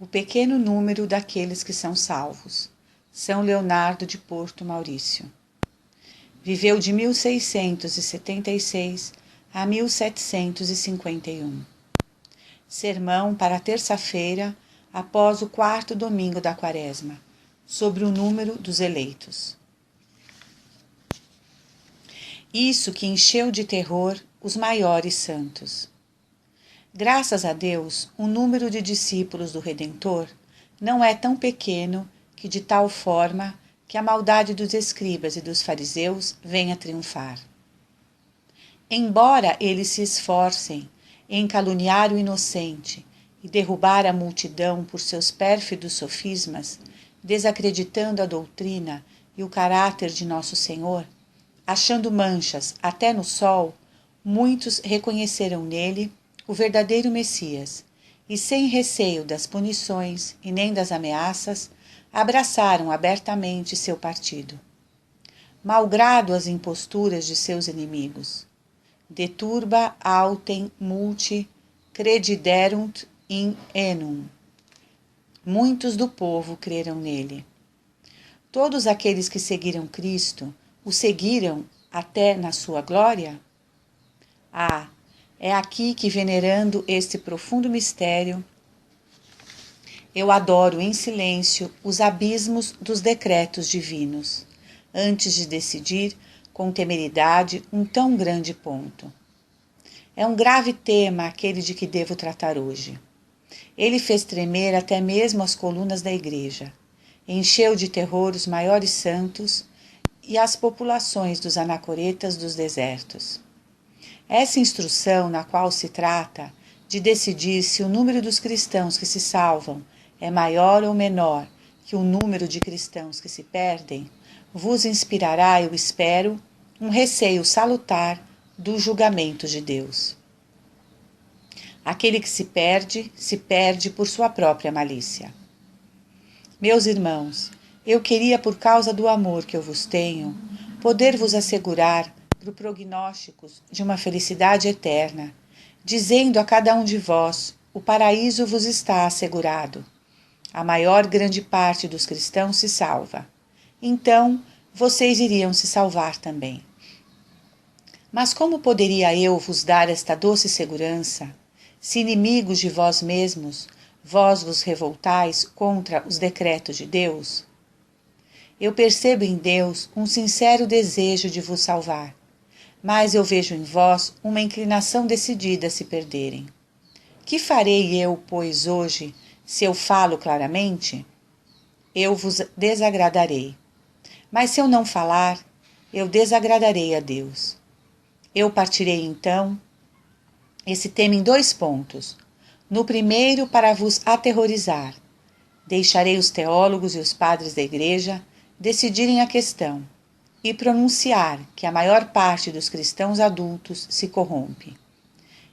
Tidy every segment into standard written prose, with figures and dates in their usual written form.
O pequeno número daqueles que são salvos. São Leonardo de Porto Maurício. Viveu de 1676 a 1751. Sermão para terça-feira, após o 4º domingo da Quaresma, sobre o número dos eleitos. Isso que encheu de terror os maiores santos. Graças a Deus, o número de discípulos do Redentor não é tão pequeno que de tal forma que a maldade dos escribas e dos fariseus venha triunfar. Embora eles se esforcem em caluniar o inocente e derrubar a multidão por seus pérfidos sofismas, desacreditando a doutrina e o caráter de Nosso Senhor, achando manchas até no sol, muitos reconheceram nele o verdadeiro Messias, e sem receio das punições e nem das ameaças, abraçaram abertamente seu partido. Malgrado as imposturas de seus inimigos, de turba autem multi crediderunt in enum. Muitos do povo creram nele. Todos aqueles que seguiram Cristo, o seguiram até na sua glória? Ah, é aqui que, venerando este profundo mistério, eu adoro em silêncio os abismos dos decretos divinos, antes de decidir com temeridade um tão grande ponto. É um grave tema aquele de que devo tratar hoje. Ele fez tremer até mesmo as colunas da igreja, encheu de terror os maiores santos e as populações dos anacoretas dos desertos. Essa instrução na qual se trata de decidir se o número dos cristãos que se salvam é maior ou menor que o número de cristãos que se perdem, vos inspirará, eu espero, um receio salutar do julgamento de Deus. Aquele que se perde por sua própria malícia. Meus irmãos, eu queria, por causa do amor que eu vos tenho, poder vos assegurar por prognósticos de uma felicidade eterna, dizendo a cada um de vós, o paraíso vos está assegurado. A maior grande parte dos cristãos se salva. Então, vocês iriam se salvar também. Mas como poderia eu vos dar esta doce segurança, se inimigos de vós mesmos, vós vos revoltais contra os decretos de Deus? Eu percebo em Deus um sincero desejo de vos salvar, mas eu vejo em vós uma inclinação decidida a se perderem. Que farei eu, pois, hoje, se eu falo claramente? Eu vos desagradarei. Mas se eu não falar, eu desagradarei a Deus. Eu partirei, então, esse tema em 2 pontos. No primeiro, para vos aterrorizar. Deixarei os teólogos e os padres da igreja decidirem a questão e pronunciar que a maior parte dos cristãos adultos se corrompe.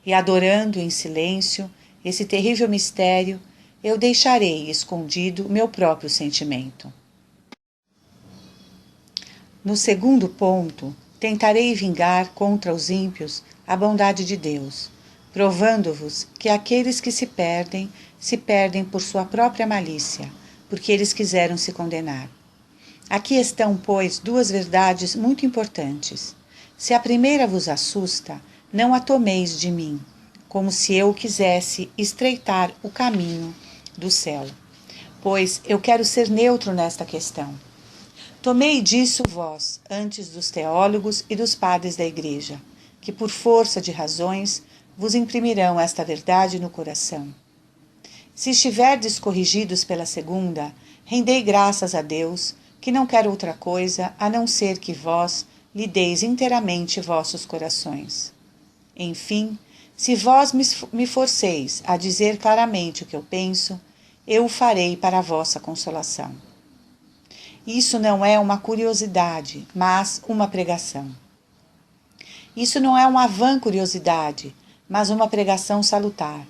E adorando em silêncio esse terrível mistério, eu deixarei escondido meu próprio sentimento. No segundo ponto, tentarei vingar contra os ímpios a bondade de Deus, provando-vos que aqueles que se perdem por sua própria malícia, porque eles quiseram se condenar. Aqui estão, pois, 2 verdades muito importantes. Se a primeira vos assusta, não a tomeis de mim, como se eu quisesse estreitar o caminho do céu, pois eu quero ser neutro nesta questão. Tomei disso vós, antes dos teólogos e dos padres da igreja, que por força de razões vos imprimirão esta verdade no coração. Se estiverdes corrigidos pela segunda, rendei graças a Deus, que não quero outra coisa a não ser que vós lhe deis inteiramente vossos corações. Enfim, se vós me forceis a dizer claramente o que eu penso, eu o farei para a vossa consolação. Isso não é uma curiosidade, mas uma pregação. Isso não é uma vã curiosidade, mas uma pregação salutar,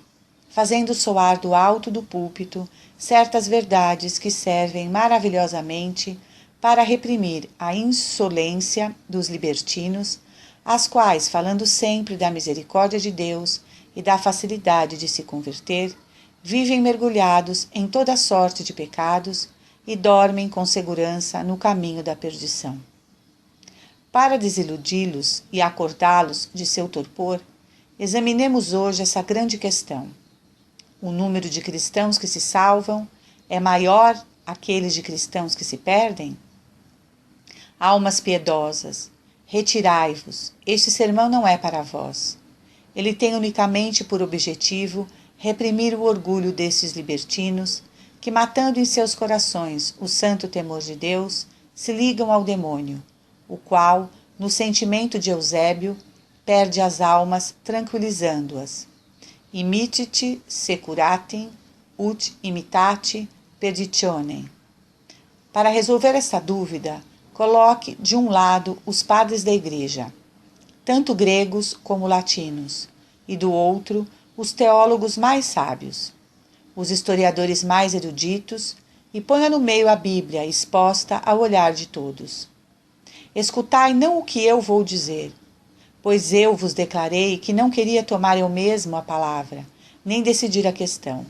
fazendo soar do alto do púlpito certas verdades que servem maravilhosamente para reprimir a insolência dos libertinos, as quais, falando sempre da misericórdia de Deus e da facilidade de se converter, vivem mergulhados em toda sorte de pecados e dormem com segurança no caminho da perdição. Para desiludi-los e acordá-los de seu torpor, examinemos hoje essa grande questão. O número de cristãos que se salvam é maior aquele de cristãos que se perdem? Almas piedosas, retirai-vos, este sermão não é para vós. Ele tem unicamente por objetivo reprimir o orgulho desses libertinos que, matando em seus corações o santo temor de Deus, se ligam ao demônio, o qual, no sentimento de Eusébio, perde as almas tranquilizando-as. Imitate securatem, ut imitate perditionem. Para resolver esta dúvida, coloque de um lado os padres da Igreja, tanto gregos como latinos, e do outro os teólogos mais sábios, os historiadores mais eruditos, e ponha no meio a Bíblia exposta ao olhar de todos. Escutai não o que eu vou dizer, pois eu vos declarei que não queria tomar eu mesmo a palavra, nem decidir a questão,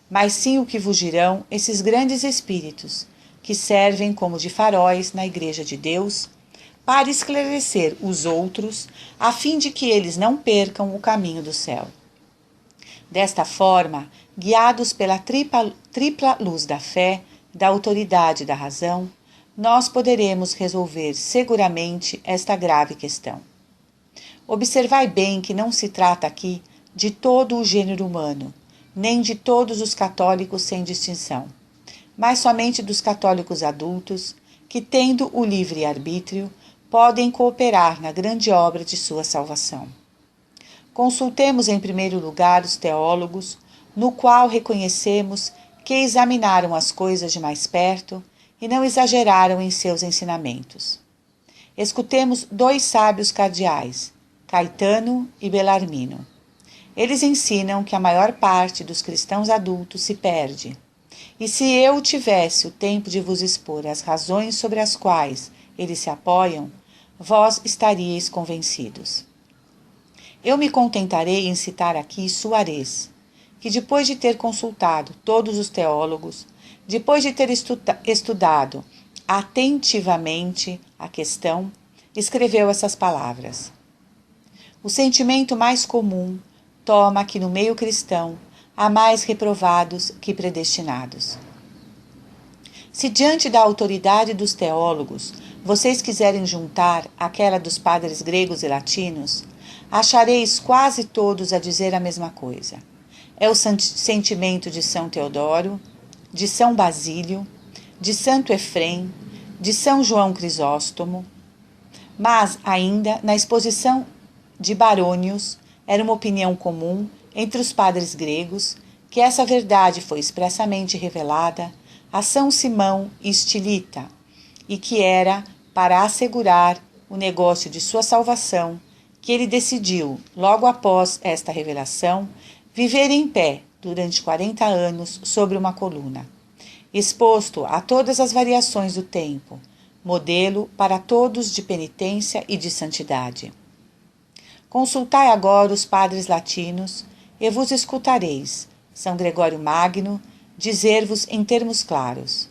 mas sim o que vos dirão esses grandes espíritos, que servem como de faróis na Igreja de Deus, para esclarecer os outros, a fim de que eles não percam o caminho do céu. Desta forma, guiados pela tripla luz da fé, da autoridade e da razão, nós poderemos resolver seguramente esta grave questão. Observai bem que não se trata aqui de todo o gênero humano, nem de todos os católicos sem distinção, mas somente dos católicos adultos que, tendo o livre-arbítrio, podem cooperar na grande obra de sua salvação. Consultemos em primeiro lugar os teólogos, no qual reconhecemos que examinaram as coisas de mais perto e não exageraram em seus ensinamentos. Escutemos dois sábios cardeais, Caetano e Belarmino. Eles ensinam que a maior parte dos cristãos adultos se perde, e se eu tivesse o tempo de vos expor as razões sobre as quais eles se apoiam, vós estaríeis convencidos. Eu me contentarei em citar aqui Suarez, que depois de ter consultado todos os teólogos, depois de ter estudado atentivamente a questão, escreveu essas palavras. O sentimento mais comum toma que no meio cristão há mais reprovados que predestinados. Se diante da autoridade dos teólogos vocês quiserem juntar aquela dos padres gregos e latinos, achareis quase todos a dizer a mesma coisa. É o sentimento de São Teodoro, de São Basílio, de Santo Efrem, de São João Crisóstomo, mas ainda na exposição de Barônios era uma opinião comum entre os padres gregos que essa verdade foi expressamente revelada a São Simão Estilita e que era para assegurar o negócio de sua salvação que ele decidiu, logo após esta revelação, viver em pé durante 40 anos sobre uma coluna, exposto a todas as variações do tempo, modelo para todos de penitência e de santidade. Consultai agora os padres latinos e vos escutareis, São Gregório Magno, dizer-vos em termos claros: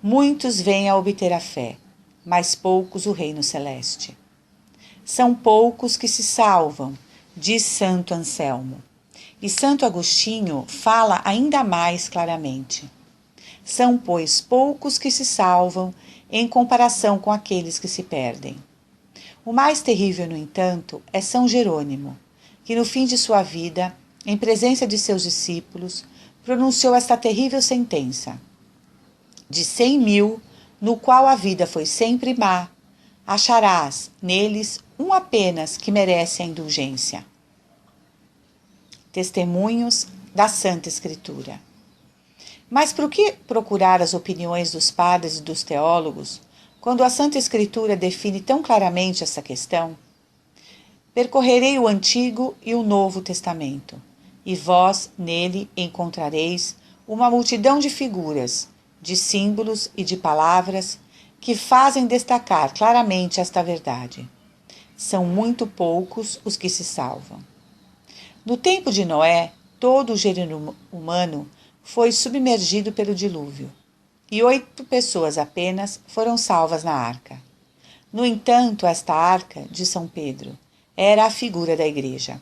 muitos vêm a obter a fé, mas poucos o reino celeste. São poucos que se salvam, diz Santo Anselmo. E Santo Agostinho fala ainda mais claramente. São, pois, poucos que se salvam em comparação com aqueles que se perdem. O mais terrível, no entanto, é São Jerônimo, que no fim de sua vida, em presença de seus discípulos, pronunciou esta terrível sentença: de 100.000, no qual a vida foi sempre má, acharás neles um apenas que merece a indulgência. Testemunhos da Santa Escritura. Mas por que procurar as opiniões dos padres e dos teólogos, quando a Santa Escritura define tão claramente essa questão? Percorrerei o Antigo e o Novo Testamento, e vós nele encontrareis uma multidão de figuras, de símbolos e de palavras que fazem destacar claramente esta verdade. São muito poucos os que se salvam. No tempo de Noé, todo o gênero humano foi submergido pelo dilúvio, e 8 pessoas apenas foram salvas na arca. No entanto, esta arca de São Pedro era a figura da igreja.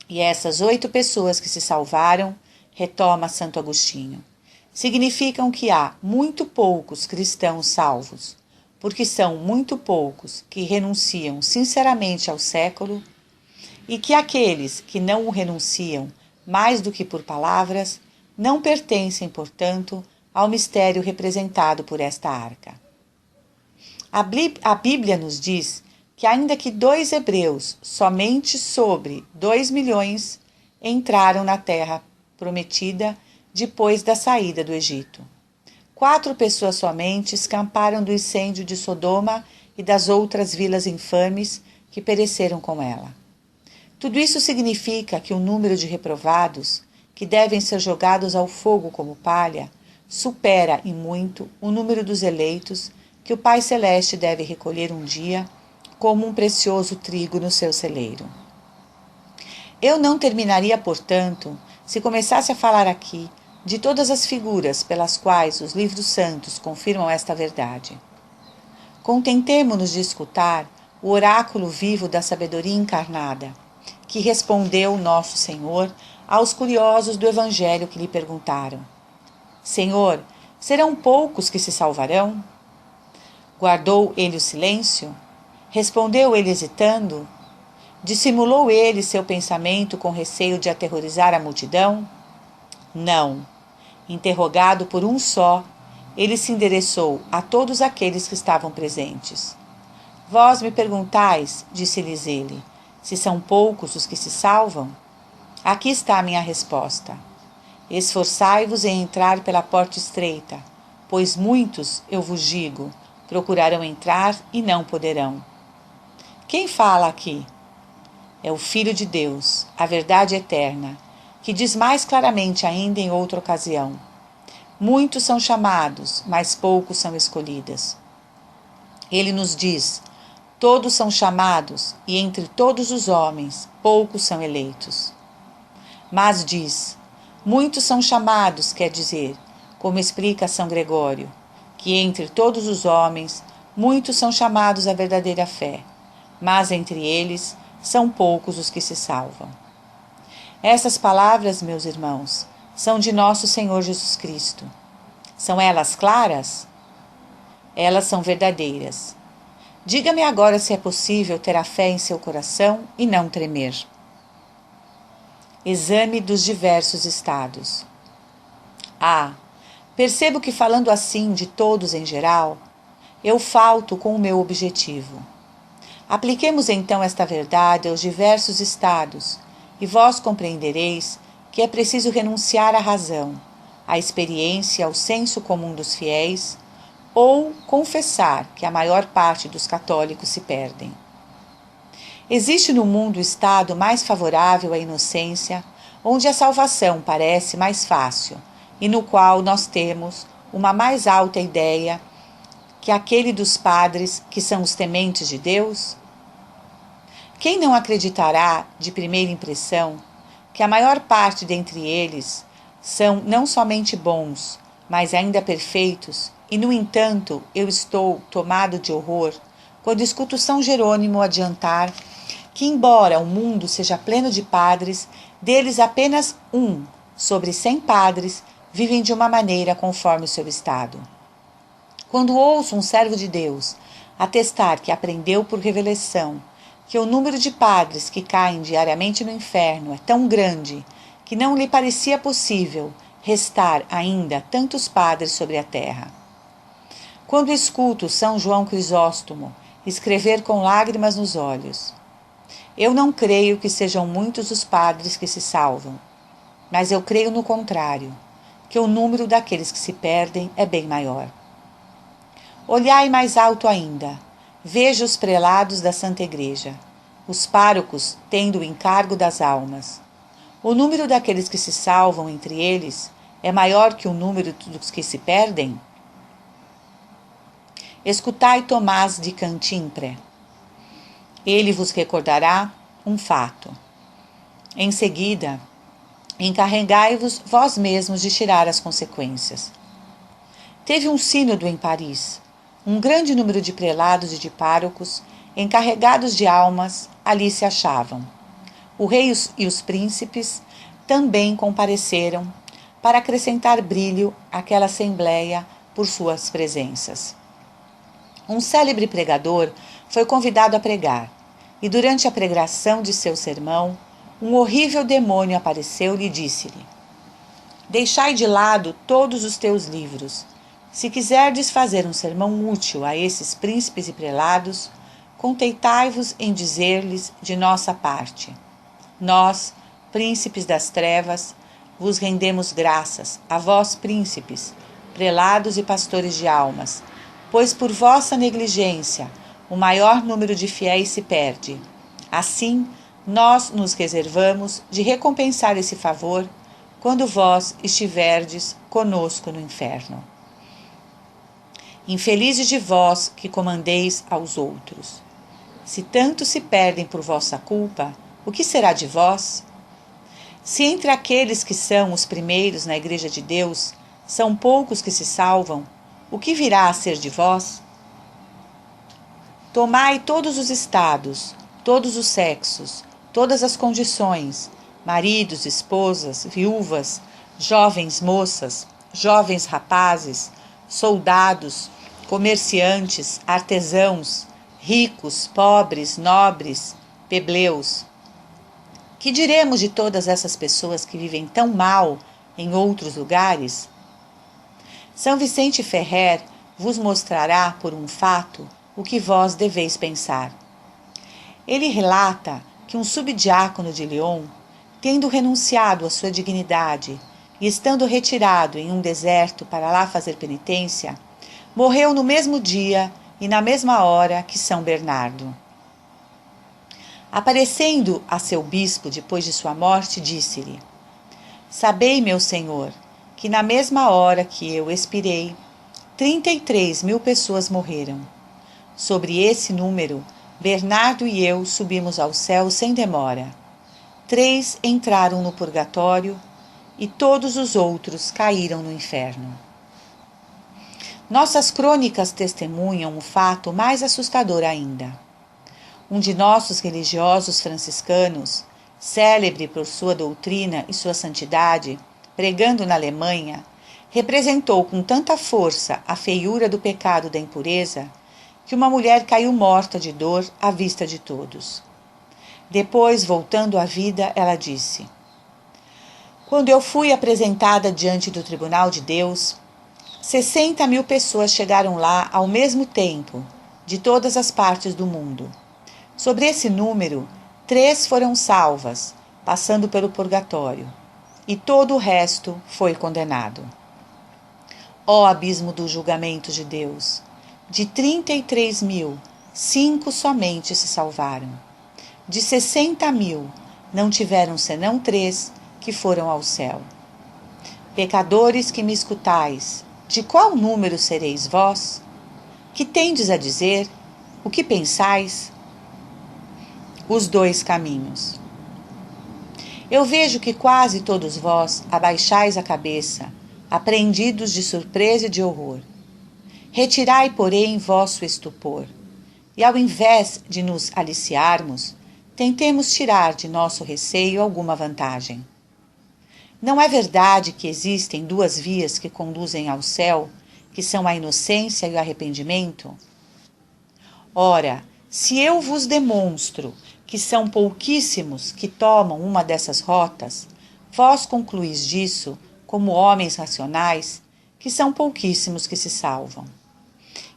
E essas 8 pessoas que se salvaram, retoma Santo Agostinho, significam que há muito poucos cristãos salvos, porque são muito poucos que renunciam sinceramente ao século, e que aqueles que não o renunciam mais do que por palavras, não pertencem, portanto, ao mistério representado por esta arca. A Bíblia nos diz que ainda que 2 hebreus, somente sobre 2 milhões, entraram na terra prometida depois da saída do Egito. 4 pessoas somente escaparam do incêndio de Sodoma e das outras vilas infames que pereceram com ela. Tudo isso significa que o número de reprovados, que devem ser jogados ao fogo como palha, supera em muito o número dos eleitos que o Pai Celeste deve recolher um dia como um precioso trigo no seu celeiro. Eu não terminaria, portanto, se começasse a falar aqui de todas as figuras pelas quais os livros santos confirmam esta verdade. Contentemo-nos de escutar o oráculo vivo da sabedoria encarnada, que respondeu nosso Senhor aos curiosos do Evangelho que lhe perguntaram: Senhor, serão poucos que se salvarão? Guardou ele o silêncio? Respondeu ele hesitando? Dissimulou ele seu pensamento com receio de aterrorizar a multidão? Não. Interrogado por um só, ele se endereçou a todos aqueles que estavam presentes. Vós me perguntais, disse-lhes ele, se são poucos os que se salvam? Aqui está a minha resposta. Esforçai-vos em entrar pela porta estreita, pois muitos, eu vos digo, procurarão entrar e não poderão. Quem fala aqui? É o Filho de Deus, a verdade eterna, que diz mais claramente ainda em outra ocasião: muitos são chamados, mas poucos são escolhidos. Ele nos diz: todos são chamados, e entre todos os homens, poucos são eleitos. Mas diz: muitos são chamados, quer dizer, como explica São Gregório, que entre todos os homens, muitos são chamados à verdadeira fé, mas entre eles são poucos os que se salvam. Essas palavras, meus irmãos, são de nosso Senhor Jesus Cristo. São elas claras? Elas são verdadeiras. Diga-me agora se é possível ter a fé em seu coração e não tremer. Exame dos diversos estados. Percebo que, falando assim de todos em geral, eu falto com o meu objetivo. Apliquemos então esta verdade aos diversos estados, e vós compreendereis que é preciso renunciar à razão, à experiência, ao senso comum dos fiéis, ou confessar que a maior parte dos católicos se perdem. Existe no mundo o estado mais favorável à inocência, onde a salvação parece mais fácil, e no qual nós temos uma mais alta ideia que aquele dos padres que são os tementes de Deus? Quem não acreditará, de primeira impressão, que a maior parte dentre eles são não somente bons, mas ainda perfeitos, e, no entanto, eu estou tomado de horror quando escuto São Jerônimo adiantar que, embora o mundo seja pleno de padres, deles apenas 1 sobre 100 padres vivem de uma maneira conforme o seu estado. Quando ouço um servo de Deus atestar que aprendeu por revelação que o número de padres que caem diariamente no inferno é tão grande que não lhe parecia possível restar ainda tantos padres sobre a terra. Quando escuto São João Crisóstomo escrever com lágrimas nos olhos: eu não creio que sejam muitos os padres que se salvam, mas eu creio no contrário, que o número daqueles que se perdem é bem maior. Olhai mais alto ainda, veja os prelados da Santa Igreja, os párocos tendo o encargo das almas. O número daqueles que se salvam entre eles é maior que o número dos que se perdem? Escutai Tomás de Cantimpré. Ele vos recordará um fato. Em seguida, Encarregai-vos vós mesmos de tirar as consequências. Teve um sínodo em Paris. Um grande número de prelados e de párocos, encarregados de almas, ali se achavam. O rei e os príncipes também compareceram para acrescentar brilho àquela assembleia por suas presenças. Um célebre pregador foi convidado a pregar, e durante a pregação de seu sermão, um horrível demônio apareceu-lhe e disse-lhe: Deixai de lado todos os teus livros. Se quiserdes fazer um sermão útil a esses príncipes e prelados, contentai-vos em dizer-lhes de nossa parte: Nós, príncipes das trevas, vos rendemos graças, a vós, príncipes, prelados e pastores de almas, pois por vossa negligência o maior número de fiéis se perde. Assim, nós nos reservamos de recompensar esse favor quando vós estiverdes conosco no inferno. Infelizes de vós que comandeis aos outros. Se tanto se perdem por vossa culpa, o que será de vós? Se entre aqueles que são os primeiros na Igreja de Deus são poucos que se salvam, o que virá a ser de vós? Tomai todos os estados, todos os sexos, todas as condições, maridos, esposas, viúvas, jovens moças, jovens rapazes, soldados, comerciantes, artesãos, ricos, pobres, nobres, plebeu. Que diremos de todas essas pessoas que vivem tão mal em outros lugares? São Vicente Ferrer vos mostrará por um fato o que vós deveis pensar. Ele relata que um subdiácono de Lyon, tendo renunciado à sua dignidade e estando retirado em um deserto para lá fazer penitência, morreu no mesmo dia e na mesma hora que São Bernardo. Aparecendo a seu bispo depois de sua morte, disse-lhe: Sabei, meu senhor, que na mesma hora que eu expirei, 33.000 pessoas morreram. Sobre esse número, Bernardo e eu subimos ao céu sem demora. 3 entraram no purgatório e todos os outros caíram no inferno. Nossas crônicas testemunham um fato mais assustador ainda. Um de nossos religiosos franciscanos, célebre por sua doutrina e sua santidade, pregando na Alemanha, representou com tanta força a feiura do pecado da impureza que uma mulher caiu morta de dor à vista de todos. Depois, voltando à vida, ela disse: Quando eu fui apresentada diante do tribunal de Deus, 60.000 pessoas chegaram lá ao mesmo tempo, de todas as partes do mundo. Sobre esse número, 3 foram salvas, passando pelo purgatório, e todo o resto foi condenado. Ó abismo do julgamento de Deus! De 33.000, 5 somente se salvaram. De 60.000, não tiveram senão 3 que foram ao céu. Pecadores que me escutais, de qual número sereis vós? Que tendes a dizer? O que pensais? Os 2 caminhos. Eu vejo que quase todos vós abaixais a cabeça, apreendidos de surpresa e de horror. Retirai, porém, vosso estupor, e ao invés de nos aliciarmos, tentemos tirar de nosso receio alguma vantagem. Não é verdade que existem 2 vias que conduzem ao céu, que são a inocência e o arrependimento? Ora, se eu vos demonstro que são pouquíssimos que tomam uma dessas rotas, vós concluís disso, como homens racionais, que são pouquíssimos que se salvam.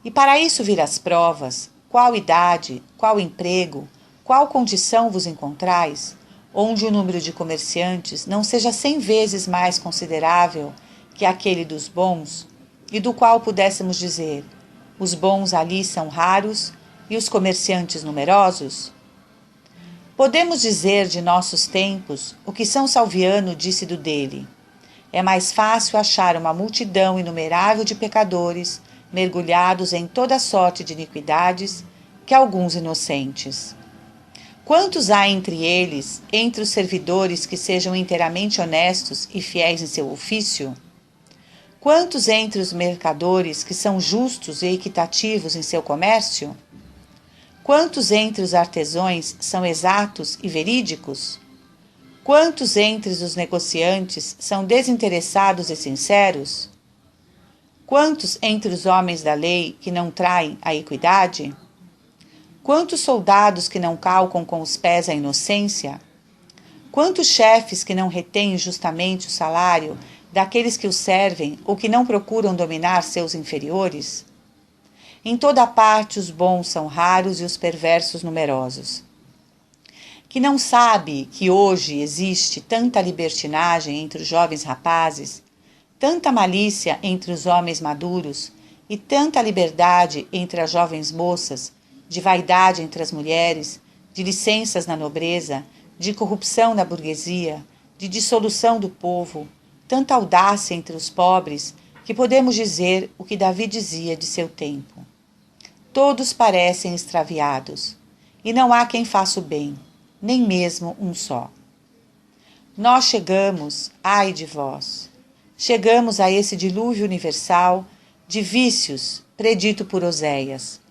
E para isso vir as provas, qual idade, qual emprego, qual condição vos encontrais, onde o número de comerciantes não seja 100 vezes mais considerável que aquele dos bons, e do qual pudéssemos dizer, os bons ali são raros e os comerciantes numerosos? Podemos dizer de nossos tempos o que São Salviano disse do dele: é mais fácil achar uma multidão inumerável de pecadores mergulhados em toda sorte de iniquidades que alguns inocentes. Quantos há entre eles, entre os servidores que sejam inteiramente honestos e fiéis em seu ofício? Quantos entre os mercadores que são justos e equitativos em seu comércio? Quantos entre os artesãos são exatos e verídicos? Quantos entre os negociantes são desinteressados e sinceros? Quantos entre os homens da lei que não traem a equidade? Quantos soldados que não calcam com os pés a inocência? Quantos chefes que não retêm justamente o salário daqueles que os servem ou que não procuram dominar seus inferiores? Em toda parte os bons são raros e os perversos numerosos. Que não sabe que hoje existe tanta libertinagem entre os jovens rapazes, tanta malícia entre os homens maduros e tanta liberdade entre as jovens moças, de vaidade entre as mulheres, de licenças na nobreza, de corrupção na burguesia, de dissolução do povo, tanta audácia entre os pobres, que podemos dizer o que Davi dizia de seu tempo. Todos parecem extraviados, e não há quem faça o bem, nem mesmo um só. Nós chegamos, ai de vós, chegamos a esse dilúvio universal de vícios predito por Oséias.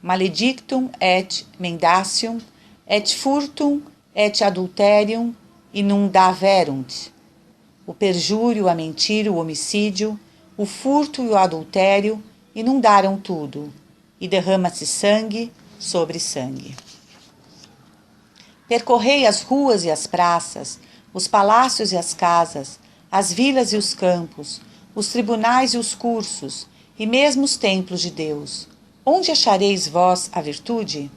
Maledictum et mendacium, et furtum, et adulterium inundaverunt. O perjúrio, a mentira, o homicídio, o furto e o adultério inundaram tudo, e derrama-se sangue sobre sangue. Percorrei as ruas e as praças, os palácios e as casas, as vilas e os campos, os tribunais e os cursos, e mesmo os templos de Deus. Onde achareis vós a virtude?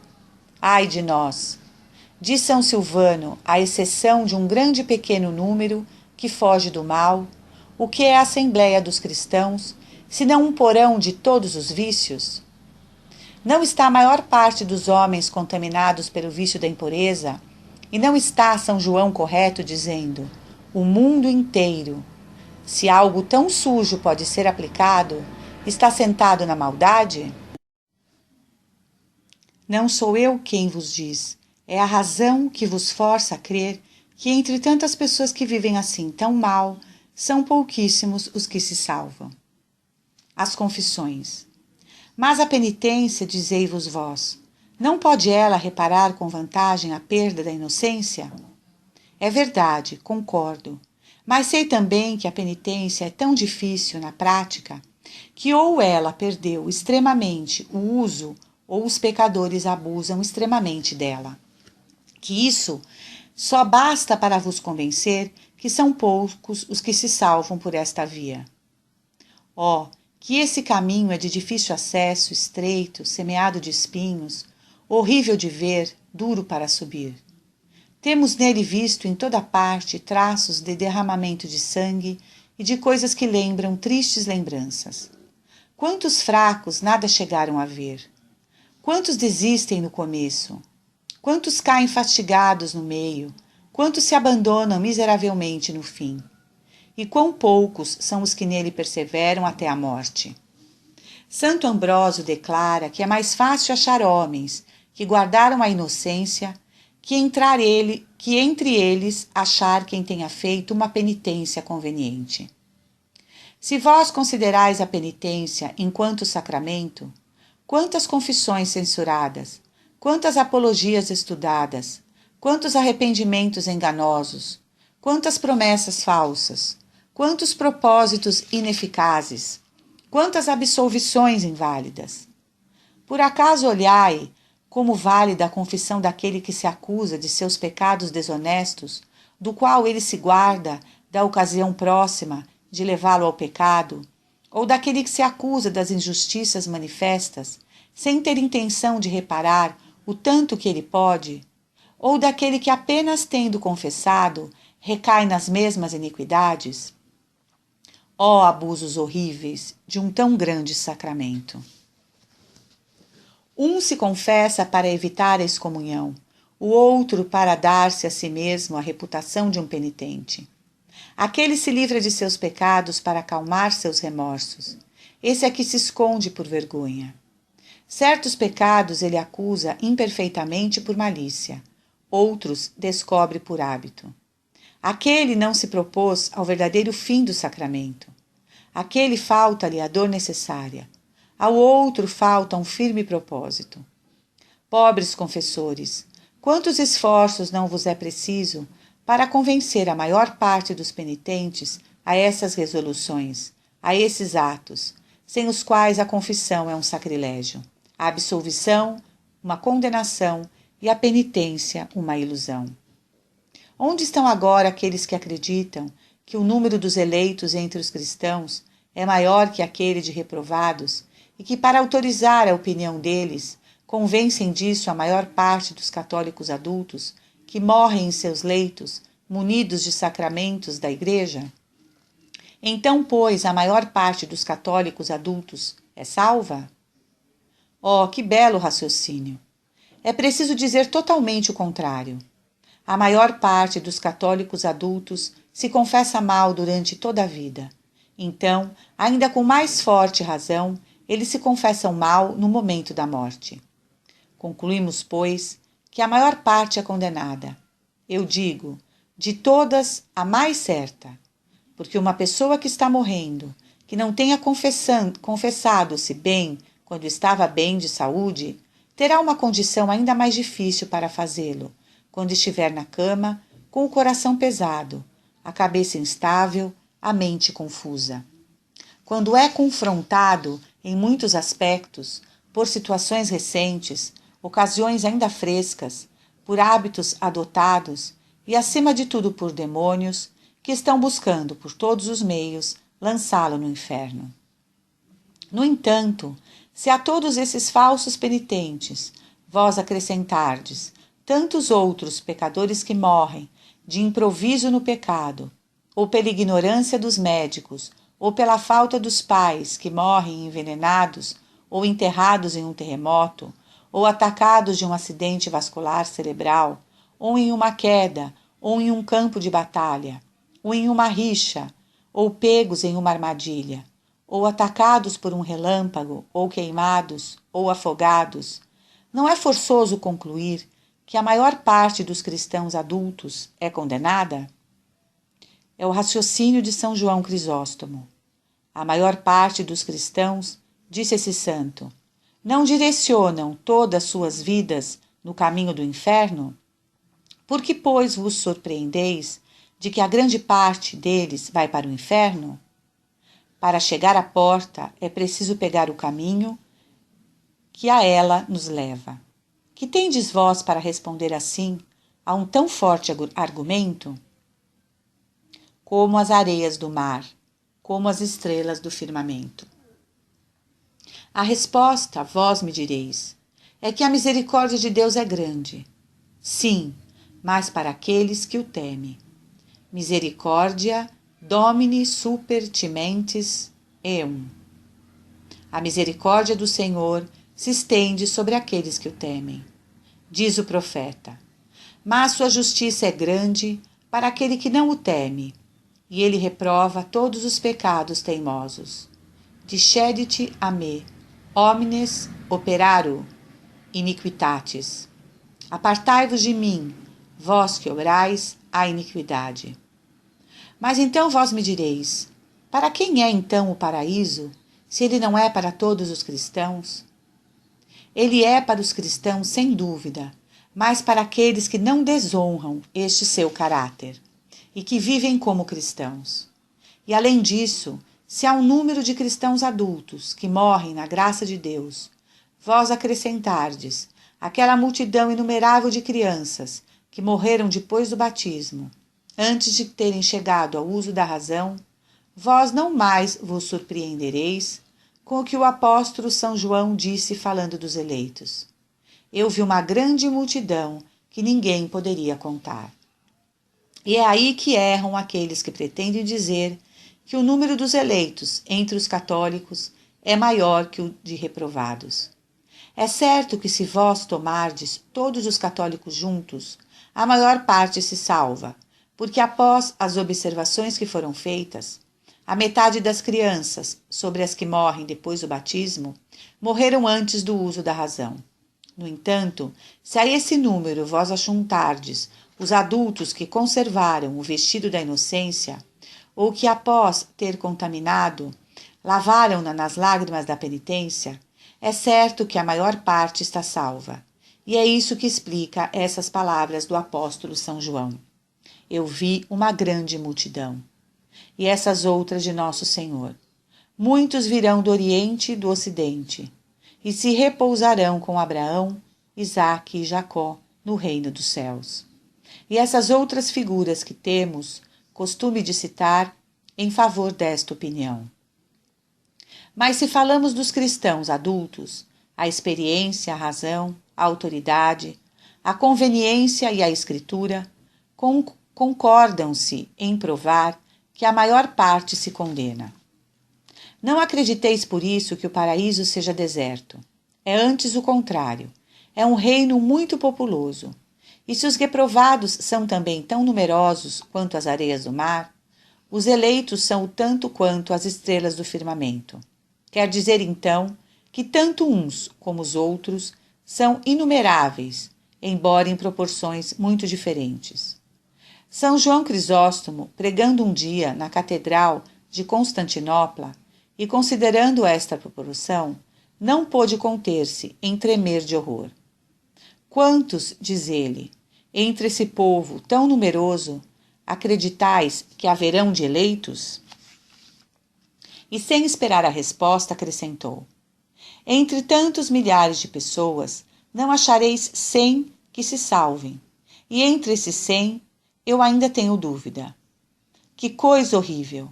Ai de nós! Diz São Silvano, à exceção de um grande e pequeno número que foge do mal, o que é a Assembleia dos Cristãos, senão um porão de todos os vícios? Não está a maior parte dos homens contaminados pelo vício da impureza? E não está São João correto dizendo, o mundo inteiro, se algo tão sujo pode ser aplicado, está sentado na maldade? Não sou eu quem vos diz, é a razão que vos força a crer que entre tantas pessoas que vivem assim tão mal, são pouquíssimos os que se salvam. As confissões. Mas a penitência, dizei-vos vós, não pode ela reparar com vantagem a perda da inocência? É verdade, concordo, mas sei também que a penitência é tão difícil na prática que ou ela perdeu extremamente o uso ou os pecadores abusam extremamente dela. Que isso só basta para vos convencer que são poucos os que se salvam por esta via. Oh, que esse caminho é de difícil acesso, estreito, semeado de espinhos, horrível de ver, duro para subir. Temos nele visto em toda parte traços de derramamento de sangue e de coisas que lembram tristes lembranças. Quantos fracos nada chegaram a ver? Quantos desistem no começo? Quantos caem fastigados no meio? Quantos se abandonam miseravelmente no fim? E quão poucos são os que nele perseveram até a morte? Santo Ambrósio declara que é mais fácil achar homens que guardaram a inocência que entre eles achar quem tenha feito uma penitência conveniente. Se vós considerais a penitência enquanto sacramento, quantas confissões censuradas, quantas apologias estudadas, quantos arrependimentos enganosos, quantas promessas falsas, quantos propósitos ineficazes, quantas absolvições inválidas. Por acaso olhai como válida a confissão daquele que se acusa de seus pecados desonestos, do qual ele se guarda da ocasião próxima de levá-lo ao pecado, ou daquele que se acusa das injustiças manifestas, sem ter intenção de reparar o tanto que ele pode, ou daquele que apenas tendo confessado, recai nas mesmas iniquidades? Ó abusos horríveis de um tão grande sacramento! Um se confessa para evitar a excomunhão, o outro para dar-se a si mesmo a reputação de um penitente. Aquele se livra de seus pecados para acalmar seus remorsos. Esse é que se esconde por vergonha. Certos pecados ele acusa imperfeitamente por malícia, outros descobre por hábito. Aquele não se propôs ao verdadeiro fim do sacramento. Aquele falta-lhe a dor necessária. Ao outro falta um firme propósito. Pobres confessores, quantos esforços não vos é preciso para convencer a maior parte dos penitentes a essas resoluções, a esses atos, sem os quais a confissão é um sacrilégio, a absolvição, uma condenação e a penitência, uma ilusão. Onde estão agora aqueles que acreditam que o número dos eleitos entre os cristãos é maior que aquele de reprovados e que, para autorizar a opinião deles, convencem disso a maior parte dos católicos adultos que morrem em seus leitos, munidos de sacramentos da Igreja? Então, pois, a maior parte dos católicos adultos é salva? Oh, que belo raciocínio! É preciso dizer totalmente o contrário. A maior parte dos católicos adultos se confessa mal durante toda a vida. Então, ainda com mais forte razão, eles se confessam mal no momento da morte. Concluímos, pois, que a maior parte é condenada. Eu digo, de todas, a mais certa. Porque uma pessoa que está morrendo, que não tenha confessado-se bem quando estava bem de saúde, terá uma condição ainda mais difícil para fazê-lo, quando estiver na cama, com o coração pesado, a cabeça instável, a mente confusa. Quando é confrontado, em muitos aspectos, por situações recentes, ocasiões ainda frescas, por hábitos adotados e, acima de tudo, por demônios, que estão buscando, por todos os meios, lançá-lo no inferno. No entanto, se a todos esses falsos penitentes vós acrescentardes tantos outros pecadores que morrem de improviso no pecado, ou pela ignorância dos médicos, ou pela falta dos pais que morrem envenenados ou enterrados em um terremoto, ou atacados de um acidente vascular cerebral, ou em uma queda, ou em um campo de batalha, ou em uma rixa, ou pegos em uma armadilha, ou atacados por um relâmpago, ou queimados, ou afogados, não é forçoso concluir que a maior parte dos cristãos adultos é condenada? É o raciocínio de São João Crisóstomo. A maior parte dos cristãos, disse esse santo, não direcionam todas suas vidas no caminho do inferno? Por que, pois, vos surpreendeis de que a grande parte deles vai para o inferno? Para chegar à porta é preciso pegar o caminho que a ela nos leva. Que tendes vós para responder assim a um tão forte argumento? Como as areias do mar, como as estrelas do firmamento. A resposta, vós me direis, é que a misericórdia de Deus é grande. Sim, mas para aqueles que o temem. Misericórdia Domini super timentes eum. A misericórdia do Senhor se estende sobre aqueles que o temem. Diz o profeta, mas sua justiça é grande para aquele que não o teme, e ele reprova todos os pecados teimosos. Discedite a me, homines operaro iniquitatis. Apartai-vos de mim, vós que obrais a iniquidade. Mas então vós me direis, para quem é então o paraíso, se ele não é para todos os cristãos? Ele é para os cristãos, sem dúvida, mas para aqueles que não desonram este seu caráter e que vivem como cristãos. E além disso, se há um número de cristãos adultos que morrem na graça de Deus, vós acrescentardes aquela multidão inumerável de crianças que morreram depois do batismo, antes de terem chegado ao uso da razão, vós não mais vos surpreendereis com o que o apóstolo São João disse falando dos eleitos. Eu vi uma grande multidão que ninguém poderia contar. E é aí que erram aqueles que pretendem dizer que o número dos eleitos entre os católicos é maior que o de reprovados. É certo que se vós tomardes todos os católicos juntos, a maior parte se salva, porque após as observações que foram feitas, a metade das crianças, sobre as que morrem depois do batismo, morreram antes do uso da razão. No entanto, se a esse número vós ajuntardes os adultos que conservaram o vestido da inocência, ou que após ter contaminado, lavaram-na nas lágrimas da penitência, é certo que a maior parte está salva. E é isso que explica essas palavras do apóstolo São João. Eu vi uma grande multidão. E essas outras de Nosso Senhor. Muitos virão do Oriente e do Ocidente, e se repousarão com Abraão, Isaque e Jacó no reino dos céus. E essas outras figuras que temos costume de citar em favor desta opinião. Mas se falamos dos cristãos adultos, a experiência, a razão, a autoridade, a conveniência e a escritura concordam-se em provar que a maior parte se condena. Não acrediteis por isso que o paraíso seja deserto. É antes o contrário. É um reino muito populoso. E se os reprovados são também tão numerosos quanto as areias do mar, os eleitos são o tanto quanto as estrelas do firmamento. Quer dizer, então, que tanto uns como os outros são inumeráveis, embora em proporções muito diferentes. São João Crisóstomo, pregando um dia na Catedral de Constantinopla e considerando esta proporção, não pôde conter-se em tremer de horror. Quantos, diz ele, entre esse povo tão numeroso, acreditais que haverão de eleitos? E sem esperar a resposta, acrescentou: entre tantos milhares de pessoas, não achareis 100 que se salvem, e entre esses 100, eu ainda tenho dúvida. Que coisa horrível!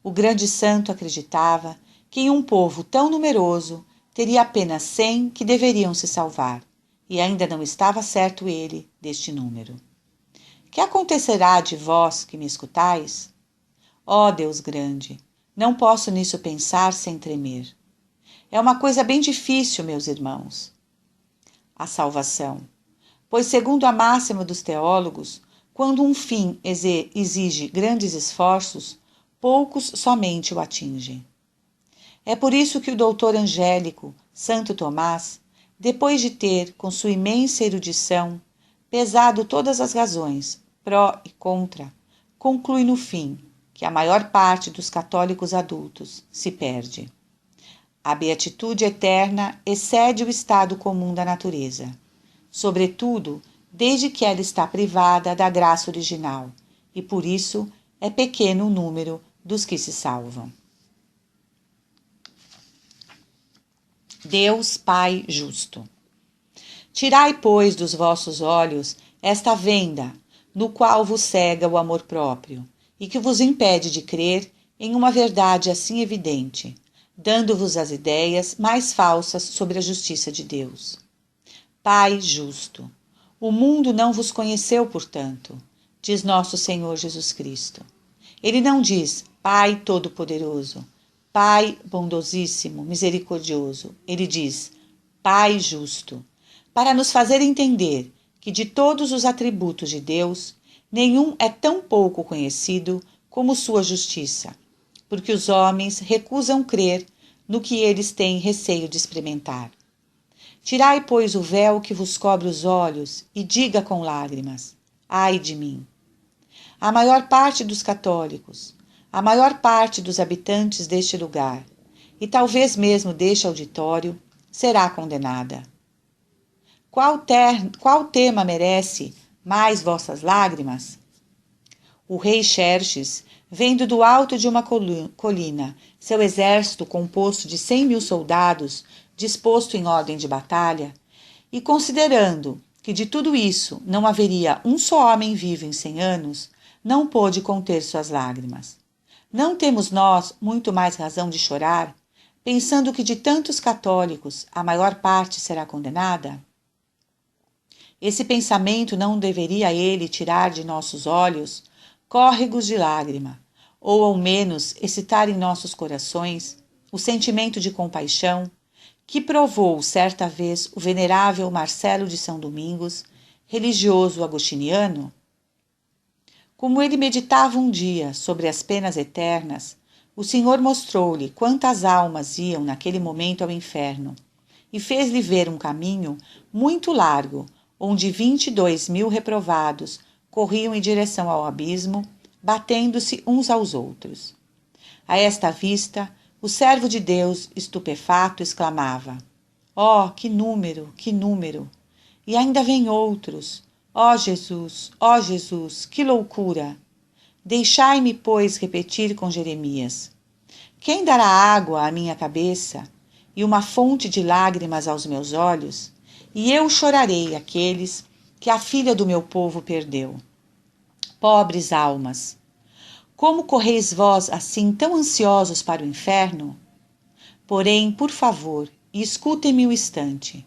O grande santo acreditava que em um povo tão numeroso teria apenas 100 que deveriam se salvar, e ainda não estava certo ele deste número. Que acontecerá de vós que me escutais? Ó Deus grande, não posso nisso pensar sem tremer. É uma coisa bem difícil, meus irmãos. A salvação. Pois, segundo a máxima dos teólogos, quando um fim exige grandes esforços, poucos somente o atingem. É por isso que o doutor angélico, Santo Tomás, depois de ter, com sua imensa erudição, pesado todas as razões, pró e contra, conclui no fim que a maior parte dos católicos adultos se perde. A beatitude eterna excede o estado comum da natureza, sobretudo desde que ela está privada da graça original, e por isso é pequeno o número dos que se salvam. Deus Pai justo. Tirai, pois, dos vossos olhos esta venda, no qual vos cega o amor próprio, e que vos impede de crer em uma verdade assim evidente, dando-vos as ideias mais falsas sobre a justiça de Deus. Pai justo, o mundo não vos conheceu, portanto, diz nosso Senhor Jesus Cristo. Ele não diz Pai Todo-Poderoso, Pai bondosíssimo, misericordioso. Ele diz Pai justo, para nos fazer entender que de todos os atributos de Deus, nenhum é tão pouco conhecido como sua justiça, porque os homens recusam crer no que eles têm receio de experimentar. Tirai, pois, o véu que vos cobre os olhos e diga com lágrimas: ai de mim! A maior parte dos católicos, a maior parte dos habitantes deste lugar, e talvez mesmo deste auditório, será condenada. Qual tema merece mais vossas lágrimas? O rei Xerxes, vendo do alto de uma colina seu exército composto de 100.000 soldados disposto em ordem de batalha, e considerando que de tudo isso não haveria um só homem vivo em 100 anos, não pôde conter suas lágrimas. Não temos nós muito mais razão de chorar, pensando que de tantos católicos a maior parte será condenada? Esse pensamento não deveria ele tirar de nossos olhos córregos de lágrima, ou ao menos excitar em nossos corações o sentimento de compaixão que provou certa vez o venerável Marcelo de São Domingos, religioso agostiniano? Como ele meditava um dia sobre as penas eternas, o Senhor mostrou-lhe quantas almas iam naquele momento ao inferno, e fez-lhe ver um caminho muito largo, onde 22.000 reprovados corriam em direção ao abismo, batendo-se uns aos outros. A esta vista, o servo de Deus, estupefato, exclamava: "Oh, que número, que número! E ainda vêm outros! Ó Jesus, que loucura! Deixai-me, pois, repetir com Jeremias: quem dará água à minha cabeça e uma fonte de lágrimas aos meus olhos? E eu chorarei aqueles que a filha do meu povo perdeu. Pobres almas! Como correis vós assim tão ansiosos para o inferno? Porém, por favor, escutem-me um instante.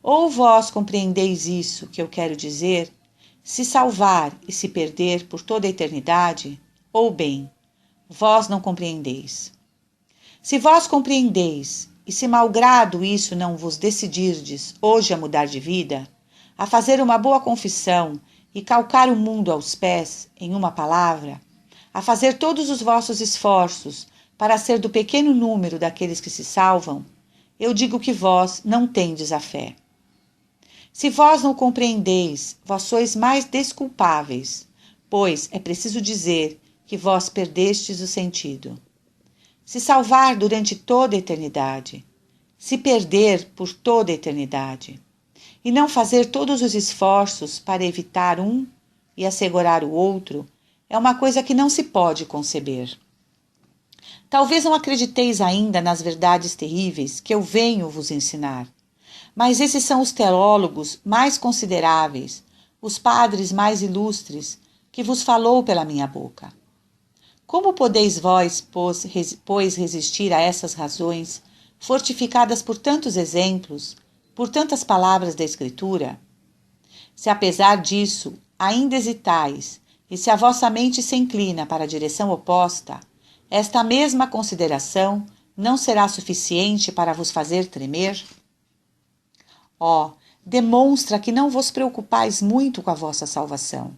Ou vós compreendeis isso que eu quero dizer, se salvar e se perder por toda a eternidade, ou bem, vós não compreendeis. Se vós compreendeis, e se malgrado isso não vos decidirdes hoje a mudar de vida, a fazer uma boa confissão e calcar o mundo aos pés, em uma palavra, a fazer todos os vossos esforços para ser do pequeno número daqueles que se salvam, eu digo que vós não tendes a fé. Se vós não compreendeis, vós sois mais desculpáveis, pois é preciso dizer que vós perdestes o sentido. Se salvar durante toda a eternidade, se perder por toda a eternidade, e não fazer todos os esforços para evitar um e assegurar o outro, é uma coisa que não se pode conceber. Talvez não acrediteis ainda nas verdades terríveis que eu venho vos ensinar, mas esses são os teólogos mais consideráveis, os padres mais ilustres, que vos falou pela minha boca. Como podeis vós, pois, resistir a essas razões, fortificadas por tantos exemplos, por tantas palavras da Escritura? Se apesar disso ainda hesitais, e se a vossa mente se inclina para a direção oposta, esta mesma consideração não será suficiente para vos fazer tremer? Demonstra que não vos preocupais muito com a vossa salvação.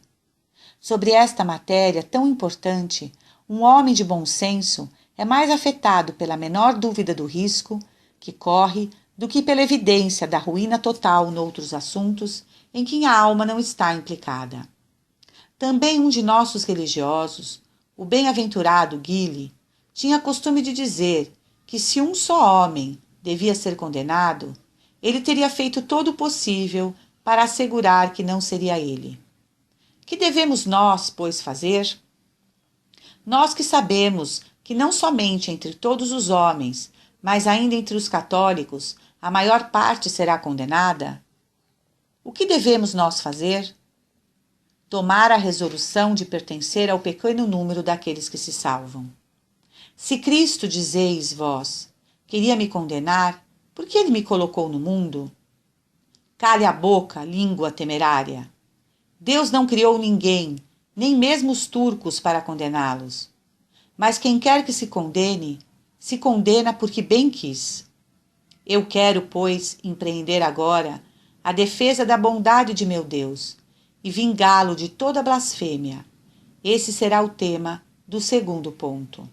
Sobre esta matéria tão importante, um homem de bom senso é mais afetado pela menor dúvida do risco que corre do que pela evidência da ruína total noutros assuntos em que a alma não está implicada. Também um de nossos religiosos, o bem-aventurado Guile, tinha costume de dizer que se um só homem devia ser condenado, ele teria feito todo o possível para assegurar que não seria ele. Que devemos nós, pois, fazer? Nós que sabemos que não somente entre todos os homens, mas ainda entre os católicos, a maior parte será condenada? O que devemos nós fazer? Tomar a resolução de pertencer ao pequeno número daqueles que se salvam. Se Cristo, dizeis vós, queria me condenar, por que ele me colocou no mundo? Cale a boca, língua temerária. Deus não criou ninguém, nem mesmo os turcos, para condená-los. Mas quem quer que se condena porque bem quis. Eu quero, pois, empreender agora a defesa da bondade de meu Deus e vingá-lo de toda blasfêmia. Esse será o tema do segundo ponto.